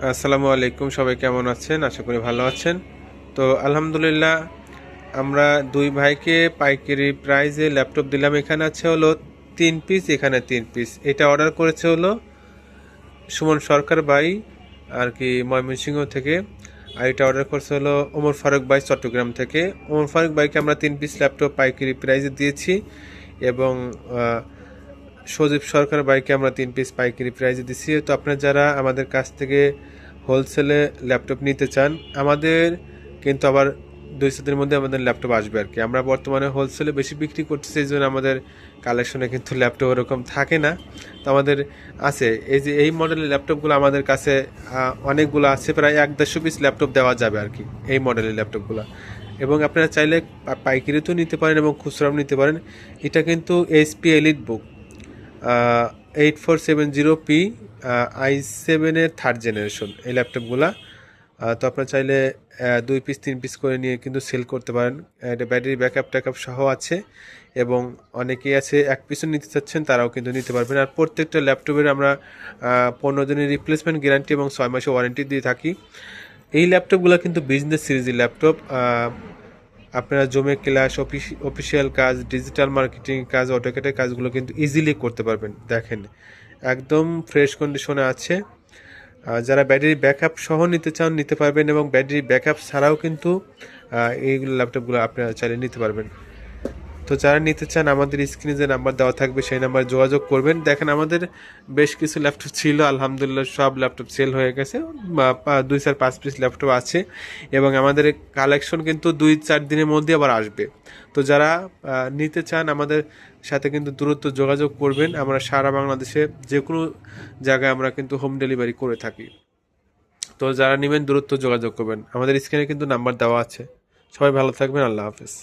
আসসালামু আলাইকুম, সবাই কেমন আছেন? আশা করি ভালো আছেন। তো আলহামদুলিল্লাহ, আমরা দুই ভাইকে পাইকারি প্রাইজে ল্যাপটপ দিলাম। এখানে আছে হলো 3 পিস, এখানে 3 পিস। এটা অর্ডার করেছে হলো সুমন সরকার ভাই আর কি ময়মনসিংহ থেকে। আর এটা অর্ডার করছে হলো ওমর ফারুক ভাই চট্টগ্রাম থেকে। ওমর ফারুক ভাইকে আমরা 3 পিস ল্যাপটপ পাইকারি প্রাইজে দিয়েছি, এবং সজীব সরকার বাইকে আমরা 3 পিস পাইকারি প্রাইজে দিচ্ছি। তো আপনারা যারা আমাদের কাছ থেকে হোলসেলে ল্যাপটপ নিতে চান, আমাদের কিন্তু আবার 2 দিনের মধ্যে আমাদের ল্যাপটপ আসবে আর কি। আমরা বর্তমানে হোলসেলে বেশি বিক্রি করতেছি, এই জন্য আমাদের কালেকশনে কিন্তু ল্যাপটপ ওরকম থাকে না। তো আমাদের আছে এই যে এই মডেলের ল্যাপটপগুলো আমাদের কাছে অনেকগুলো আছে, প্রায় 1-150 পিস ল্যাপটপ দেওয়া যাবে আর কি এই মডেলের ল্যাপটপগুলো। এবং আপনারা চাইলে পাইকারিতেও নিতে পারেন এবং খুচরাও নিতে পারেন। এটা কিন্তু এইচপি এলিট বুক 8470P i7-এর 3rd জেনারেশন এই ল্যাপটপগুলা। তো আপনারা চাইলে 2 পিস 3 পিস করে নিয়ে কিন্তু সেল করতে পারেন। এটা ব্যাটারি ব্যাকআপ সহ আছে, এবং অনেকেই আছে 1 পিসও নিতে চাচ্ছেন, তারাও কিন্তু নিতে পারবেন। আর প্রত্যেকটা ল্যাপটপের আমরা 15 দিনের রিপ্লেসমেন্ট গ্যারান্টি এবং 6 মাসের ওয়ারেন্টি দিয়ে থাকি। এই ল্যাপটপগুলো কিন্তু বিজনেস সিরিজের ল্যাপটপ। আপনারা জমে ক্লাস, অফিসিয়াল কাজ, ডিজিটাল মার্কেটিং কাজ, অটোক্যাডের কাজগুলো কিন্তু ইজিলি করতে পারবেন। দেখেন, একদম ফ্রেশ কন্ডিশনে আছে। যারা ব্যাটারি ব্যাকআপ সহ নিতে চান নিতে পারবেন, এবং ব্যাটারি ব্যাকআপ ছাড়াও কিন্তু এইগুলো ল্যাপটপগুলো আপনারা চাইলে নিতে পারবেন। তো যারা নিতে চান, আমাদের স্ক্রিনে যে নাম্বার দেওয়া থাকবে সেই নাম্বারে যোগাযোগ করবেন। দেখেন, আমাদের বেশ কিছু ল্যাপটপ ছিল, আলহামদুলিল্লাহ সব ল্যাপটপ সেল হয়ে গেছে। 2-4-5 পিস ল্যাপটপ আছে, এবং আমাদের কালেকশন কিন্তু 2-4 দিনের মধ্যে আবার আসবে। তো যারা নিতে চান, আমাদের সাথে কিন্তু দ্রুত যোগাযোগ করবেন। আমরা সারা বাংলাদেশে যে কোনো জায়গায় আমরা কিন্তু হোম ডেলিভারি করে থাকি। তো যারা নেবেন দ্রুত যোগাযোগ করবেন, আমাদের স্ক্রিনে কিন্তু নাম্বার দেওয়া আছে। সবাই ভালো থাকবেন, আল্লাহ হাফেজ।